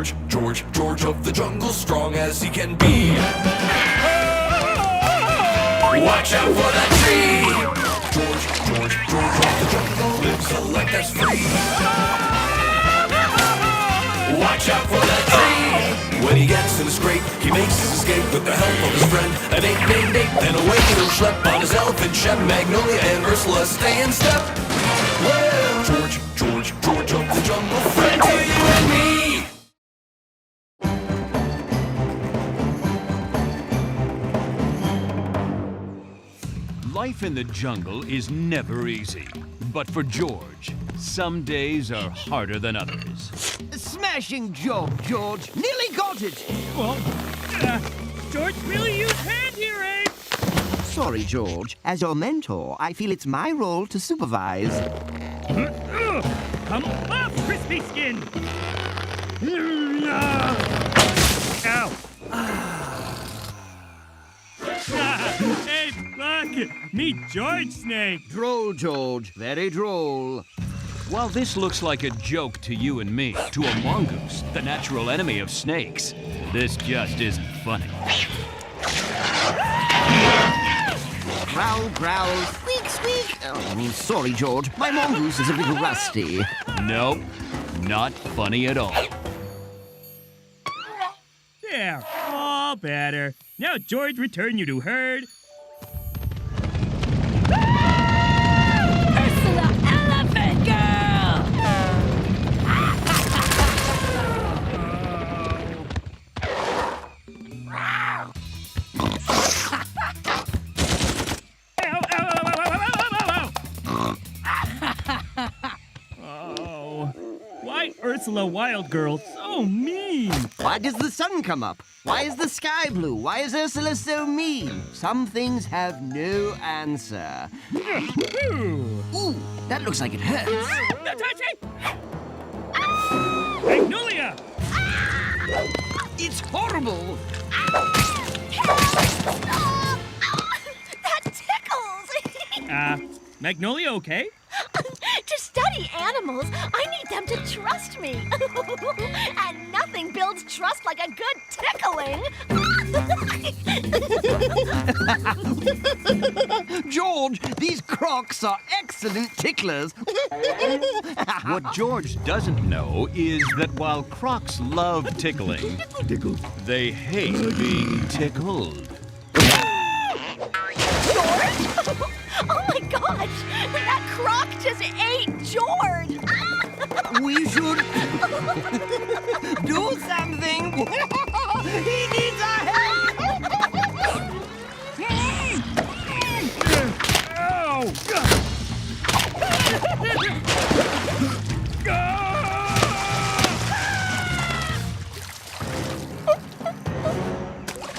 George of the jungle, strong as he can be. Watch out for that tree! George of the jungle lives a life that's free. Watch out for that tree! When he gets in a scrape, he makes his escape with the help of his friend, an ape named Ape. Then away he'll schlep on his elephant shep. Magnolia and Ursula stay in step. Well, George of the jungle, friend to you and me. Life in the jungle is never easy. But for George, some days are harder than others. Smashing job, George. Nearly got it. Well, George really used hand here, Ape. Sorry, George. As your mentor, I feel it's my role to supervise. Come off, crispy skin. Ow. Ape, look! Meet George Snake. Droll, George. Very droll. While this looks like a joke to you and me, to a mongoose, the natural enemy of snakes, this just isn't funny. Growl, growl, squeak, squeak. Oh, sorry, George. My mongoose is a little rusty. Nope, not funny at all. There, all better. Now George return you to herd. Ursula, elephant girl! Oh, why Ursula Wild Girl so mean? Why does the sun come up? Why is the sky blue? Why is Ursula so mean? Some things have no answer. Ooh, that looks like it hurts. No touching! Magnolia! It's horrible. That tickles! Magnolia okay? To study animals, I need them to trust me. And nothing builds trust like a good tickling. George, these crocs are excellent ticklers. What George doesn't know is that while crocs love tickling, they hate being tickled. Oh my gosh! That croc just ate George! We should do something. He needs our help. Ow!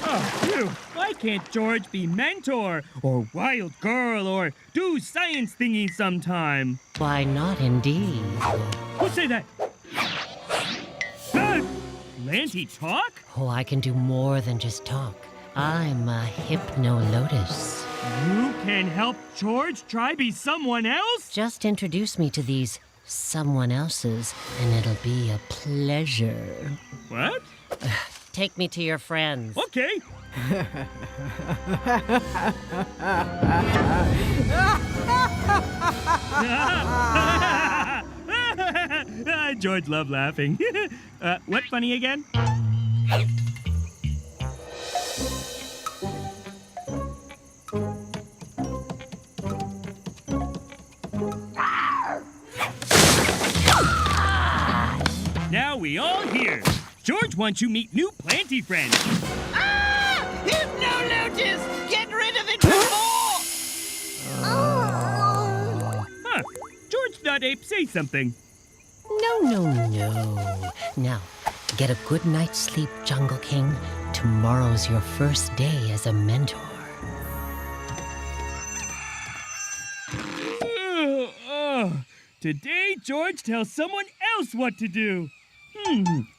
Oh, phew. Why can't George be mentor, or wild girl, or do science thingy sometime? Why not, indeed? Who say that? Lanty talk? Oh, I can do more than just talk. I'm a hypno-lotus. You can help George try be someone else? Just introduce me to these someone else's, and it'll be a pleasure. What? Take me to your friends. Okay. George loved laughing. What funny again? Now we all here. George wants you meet new planty friends. Hypno-lotus! Get rid of it before! Huh. George thought Ape say something. No. Now, get a good night's sleep, Jungle King. Tomorrow's your first day as a mentor. Today, George tells someone else what to do.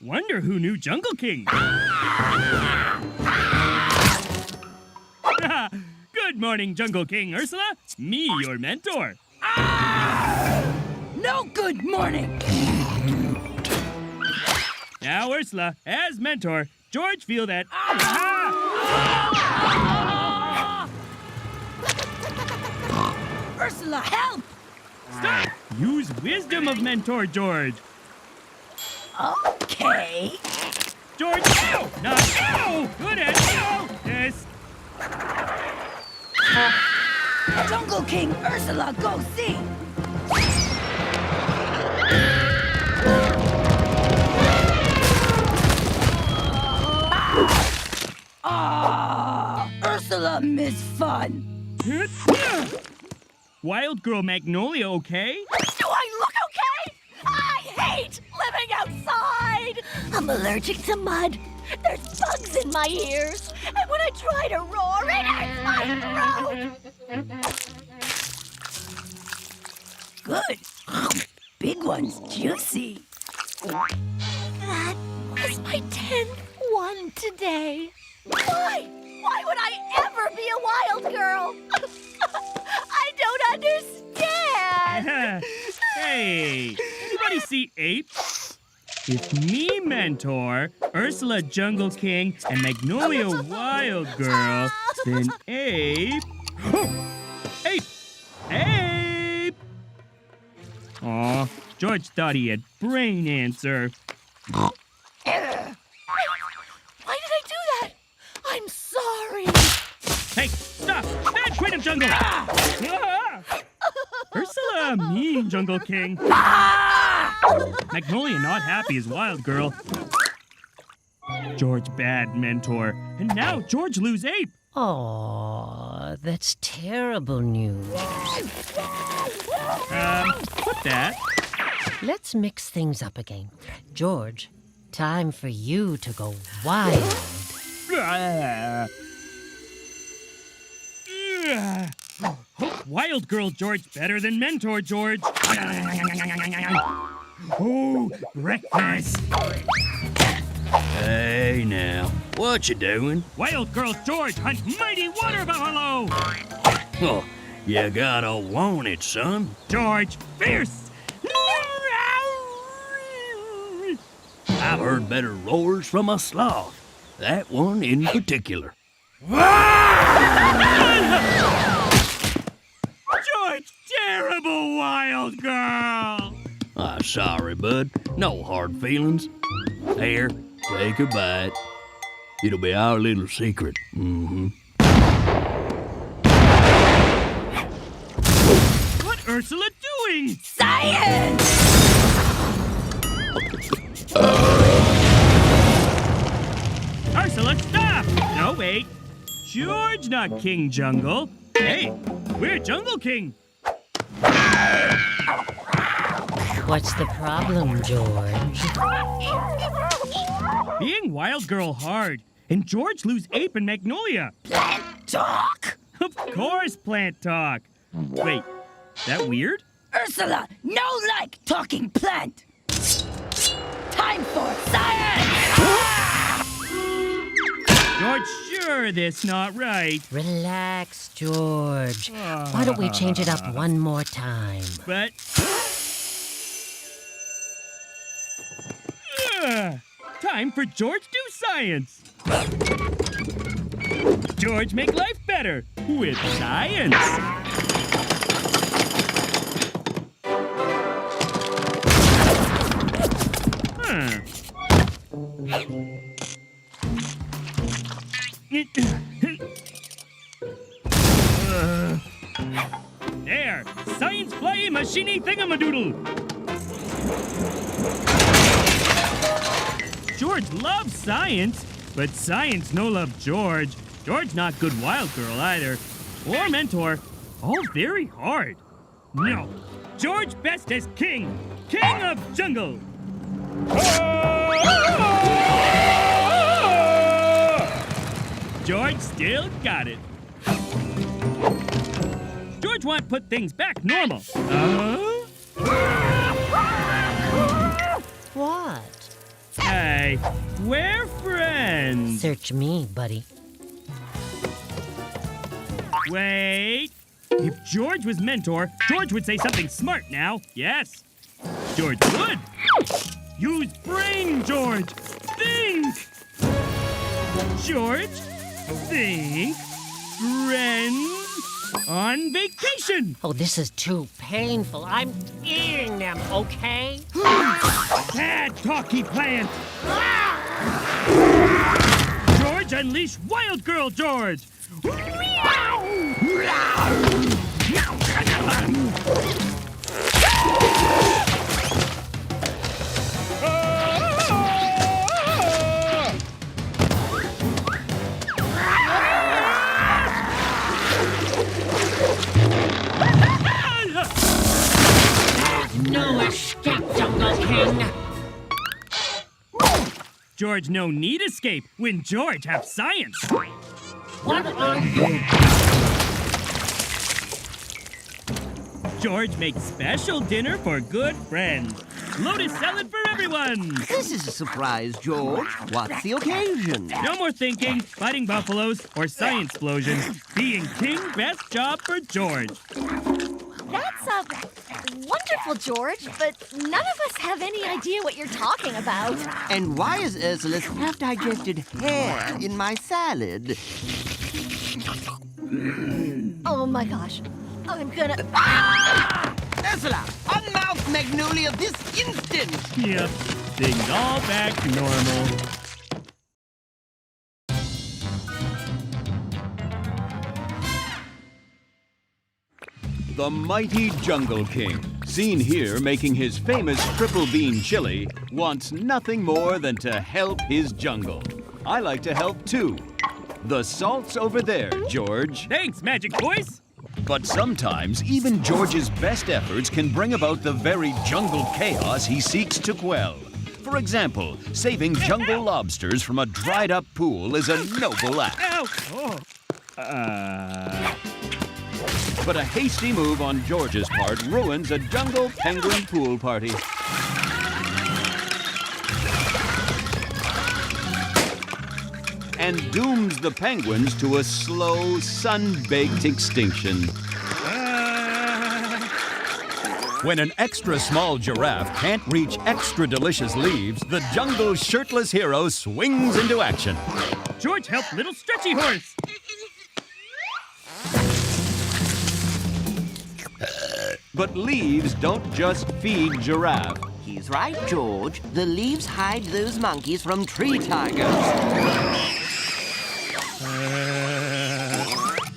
Wonder who knew Jungle King. Good morning, Jungle King Ursula. Me, your mentor. No good morning. Now, Ursula, as mentor, George feel that... Ursula, help! Stop! Use wisdom of mentor, George. Okay. George, ow! Not ow! Good at ow! Yes. Jungle King, Ursula, go see! Ursula miss fun. Wild girl Magnolia, okay? Do I look okay? I hate living outside! I'm allergic to mud. There's bugs in my ears. And when I try to roar, it hurts my throat. Good. Big one's juicy. That was my 10th one today. Why? Why would I ever be a wild girl? I don't understand. Hey, anybody see Ape? If me mentor, Ursula Jungle King, and Magnolia Wild Girl, then Ape... Ape! Ape! Aw, George thought he had brain answer. Why did I do that? I'm sorry. Hey, stop! Bad quit of jungle! Ah! Ursula, mean Jungle King. Magnolia not happy as Wild Girl. George bad mentor. And now George lose Ape. Oh, that's terrible news. Put that. Let's mix things up again. George, time for you to go wild. Wild Girl George better than Mentor George. Oh, breakfast. Hey now, what you doing? Wild Girl George hunt mighty water buffalo. Oh, you gotta want it, son. George fierce. I've heard better roars from a sloth. That one in particular. George, terrible Wild Girl. Sorry, bud. No hard feelings. Here, take a bite. It'll be our little secret. What Ursula doing? Science! Ursula, stop! No, wait. George, not King Jungle. Hey, we're Jungle King. What's the problem, George? Being Wild Girl hard, and George lose Ape and Magnolia. Plant talk! Of course, plant talk. Wait, that weird? Ursula, no like talking plant! Time for science! George, sure this not right. Relax, George. Why don't we change it up one more time? But... time for George do science. George make life better with science. There, science play machine thingamadoodle. George loves science, but science no love George. George not good Wild Girl either, or mentor. All very hard. No, George best as king, king of jungle. George still got it. George want put things back normal. What? Hey, we're friends. Search me, buddy. Wait. If George was mentor, George would say something smart now. Yes. George would. Use brain, George. Think. George, think. Friends on vacation. Oh, this is too painful. I'm eating them, okay? Bad talky plant. George, unleash Wild Girl George. No escape, Jungle King. George no need escape when George have science. What are you? George makes special dinner for good friends. Lotus salad for everyone. This is a surprise, George. What's the occasion? No more thinking, fighting buffaloes, or science explosions. Being king, best job for George. That's wonderful, George, but none of us have any idea what you're talking about. And why is Ursula's half-digested hair in my salad? Oh my gosh. I'm gonna... Ursula, unmouth Magnolia this instant! Yep, things all back to normal. The mighty Jungle King, seen here making his famous triple bean chili, wants nothing more than to help his jungle. I like to help too. The salt's over there, George. Thanks, Magic Voice. But sometimes even George's best efforts can bring about the very jungle chaos he seeks to quell. For example, saving jungle lobsters from a dried-up pool is a noble act. Ow! Oh. But a hasty move on George's part ruins a jungle penguin pool party. And dooms the penguins to a slow, sun-baked extinction. When an extra small giraffe can't reach extra delicious leaves, the jungle's shirtless hero swings into action. George helped little stretchy horse. But leaves don't just feed giraffe. He's right, George. The leaves hide those monkeys from tree tigers.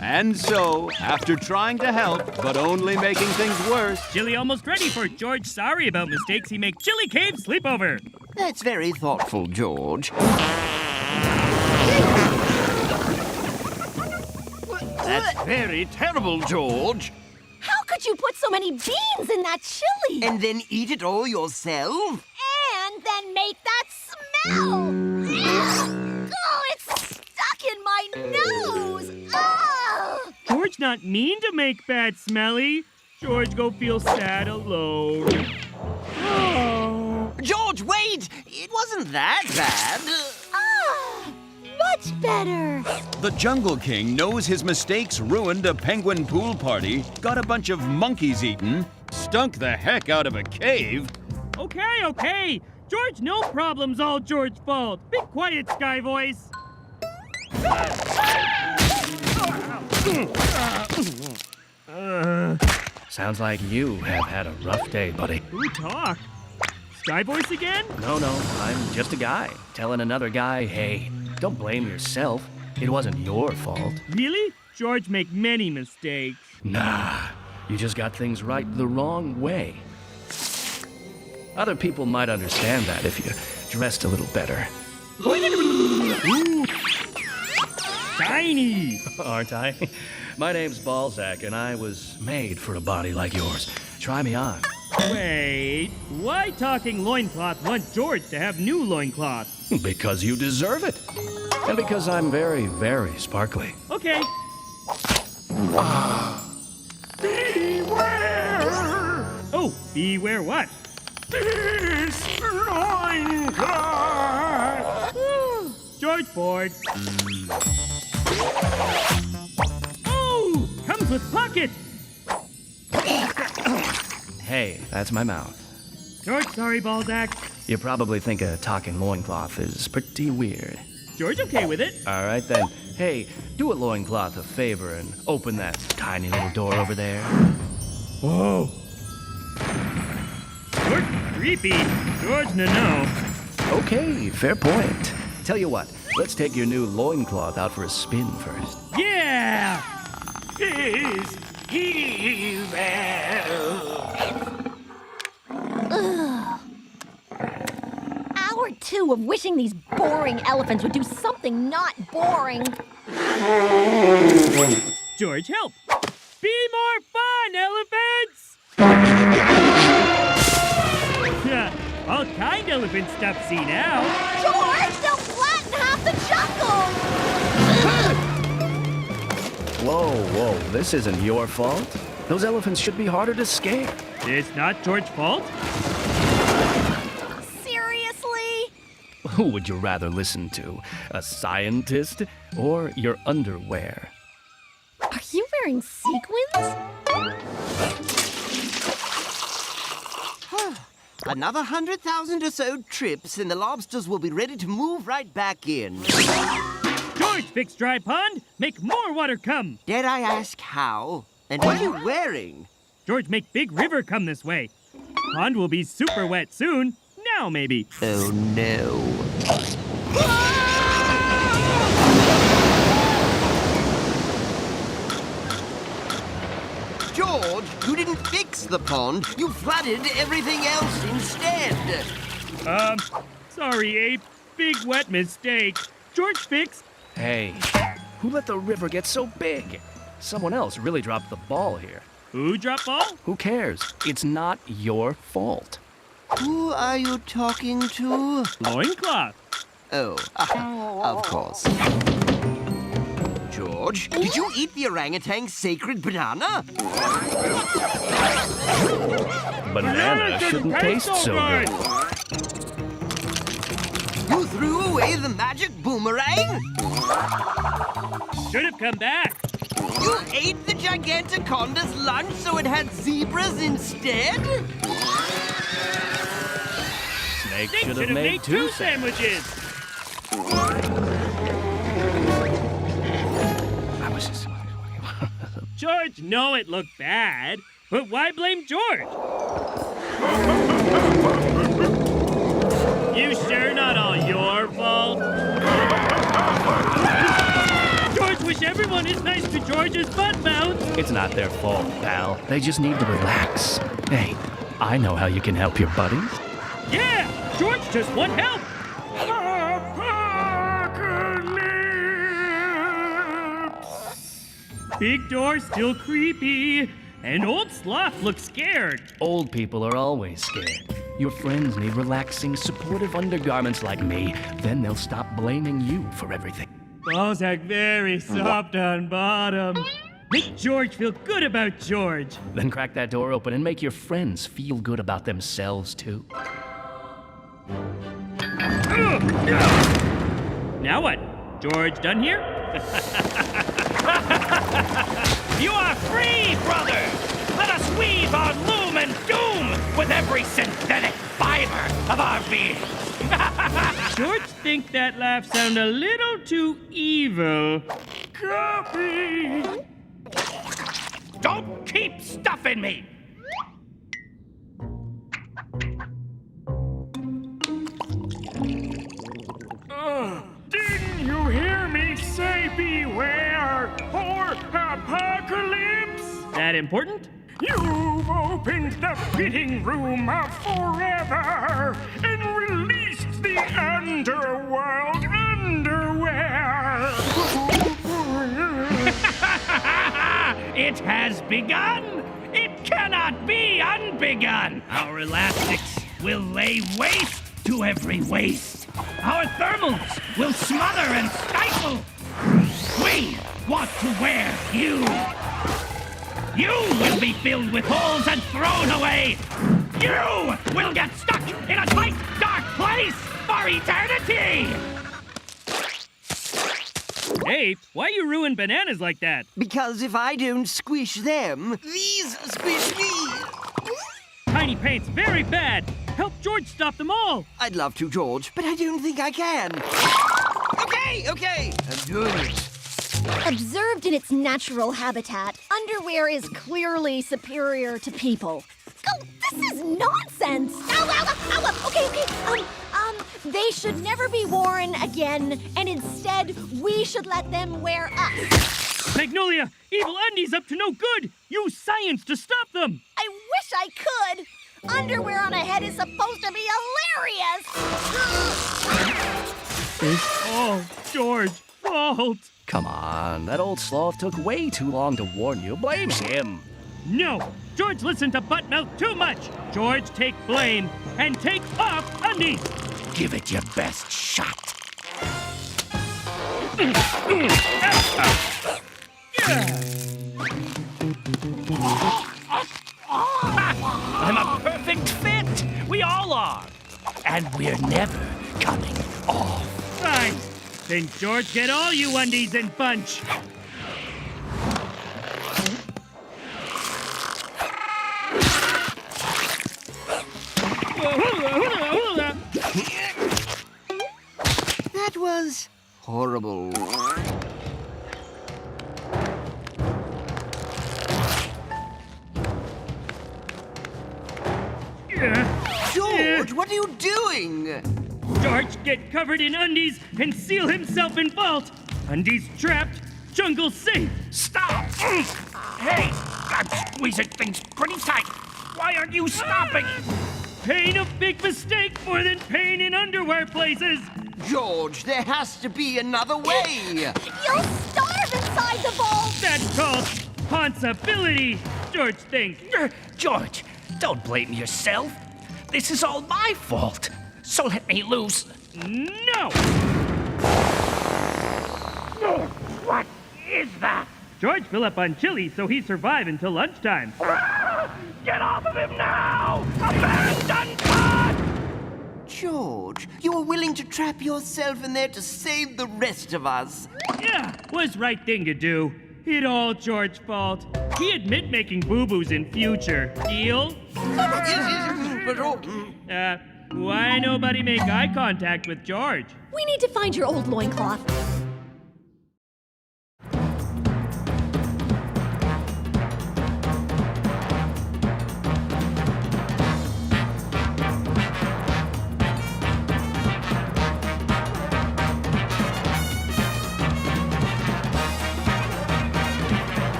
And so, after trying to help, but only making things worse, Chili almost ready for George. Sorry about mistakes. He make Chili Cave sleepover. That's very thoughtful, George. that's very terrible, George. How could you put so many beans in that chili? And then eat it all yourself? And then make that smell! Oh, it's stuck in my nose! Oh! George not mean to make bad smelly. George go feel sad alone. Oh. George, wait! It wasn't that bad. Ah, much better. The Jungle King knows his mistakes ruined a penguin pool party, got a bunch of monkeys eaten, stunk the heck out of a cave. Okay. George, no problem's all George's fault. Be quiet, Sky Voice. Sounds like you have had a rough day, buddy. Who talk? Sky Voice again? No, I'm just a guy telling another guy, hey, don't blame yourself. It wasn't your fault. Really? George make many mistakes. Nah, you just got things right the wrong way. Other people might understand that if you dressed a little better. Ooh. Shiny! Aren't I? My name's Balzac, and I was made for a body like yours. Try me on. Wait, why talking loincloth want George to have new loincloth? Because you deserve it. And because I'm very, very sparkly. Okay. Beware! Oh, beware what? This loincloth! George bored. Oh, comes with pocket. Hey, that's my mouth. George, sorry, Balzac. You probably think a talking loincloth is pretty weird. George okay with it. All right then. Hey, do a loincloth a favor and open that tiny little door over there. Whoa. George creepy. George no. Okay, fair point. Tell you what, let's take your new loincloth out for a spin first. Yeah! Is Hour 2 of wishing these boring elephants would do something not boring. George, help! Be more fun, elephants! Yeah, all kind elephant stuff, see now. George, they'll flatten half the jungle! Whoa, this isn't your fault. Those elephants should be harder to scare. It's not George's fault. Seriously? Who would you rather listen to? A scientist or your underwear? Are you wearing sequins? Another 100,000 or so trips, and the lobsters will be ready to move right back in. George, fix dry pond. Make more water come. Dare I ask how? And what are you wearing? George, make big river come this way. Pond will be super wet soon. Now, maybe. Oh, no. George, you didn't fix the pond. You flooded everything else instead. Sorry, Ape. Big wet mistake. George fixed. Hey, who let the river get so big? Someone else really dropped the ball here. Who dropped ball? Who cares? It's not your fault. Who are you talking to? Loincloth. Oh, of course. George, did you eat the orangutan's sacred banana? Banana shouldn't taste so good. You threw away the magic boomerang? Should have come back. You ate the Gigantoconda's lunch so it had zebras instead? Snake They should have made two sandwiches. I was just... George, know it looked bad, but why blame George? You sure not all your fault? George, wish everyone is nice to George's butt mouth. It's not their fault, pal. They just need to relax. Hey, I know how you can help your buddies. Yeah, George just want help. Big door still creepy, and old sloth looks scared. Old people are always scared. Your friends need relaxing, supportive undergarments like me. Then they'll stop blaming you for everything. Balls are very soft on bottom. Make George feel good about George. Then crack that door open and make your friends feel good about themselves, too. Now what? George done here? You are free, brother! Let us weave our loom and doom with every synthetic fiber of our being. George think that laugh sound a little too evil. Copy! Don't keep stuffing me! Didn't you hear me say beware or apocalypse? That important? You've opened the fitting room of forever and released the underworld underwear. It has begun! It cannot be unbegun! Our elastics will lay waste to every waste. Our thermals will smother and stifle. We want to wear you. You will be filled with holes and thrown away. You will get stuck in a tight, dark place for eternity. Hey, why you ruin bananas like that? Because if I don't squish them, these squish me. Tiny paint's very bad. Help George stop them all. I'd love to, George, but I don't think I can. Okay. I'm doing it. Observed in its natural habitat, underwear is clearly superior to people. Oh, this is nonsense! Ow. Okay. They should never be worn again, and instead, we should let them wear us. Magnolia, evil undies up to no good. Use science to stop them. I wish I could. Underwear on a head is supposed to be hilarious. It's all George's fault. Come on, that old sloth took way too long to warn you. Blame him. No, George listened to Buttmouth too much. George, take blame and take off undies. Give it your best shot. I'm a perfect fit. We all are. And we're never coming off. Fine. Then George, get all you undies in bunch. That was horrible. George, what are you doing? George, get covered in undies and seal himself in vault. Undies trapped, jungle safe. Stop! Hey, I'm squeezing things pretty tight. Why aren't you stopping? Pain a big mistake more than pain in underwear places. George, there has to be another way. You'll starve inside the vault. That's called responsibility, George thinks. George, don't blame yourself. This is all my fault. So let me loose. No! What is that? George fill up on chili so he survive until lunchtime. Get off of him now! A bear's caught! George, you were willing to trap yourself in there to save the rest of us. Yeah, was right thing to do. It all George's fault. He admit making boo-boos in future. Deal? Why nobody make eye contact with George? We need to find your old loincloth.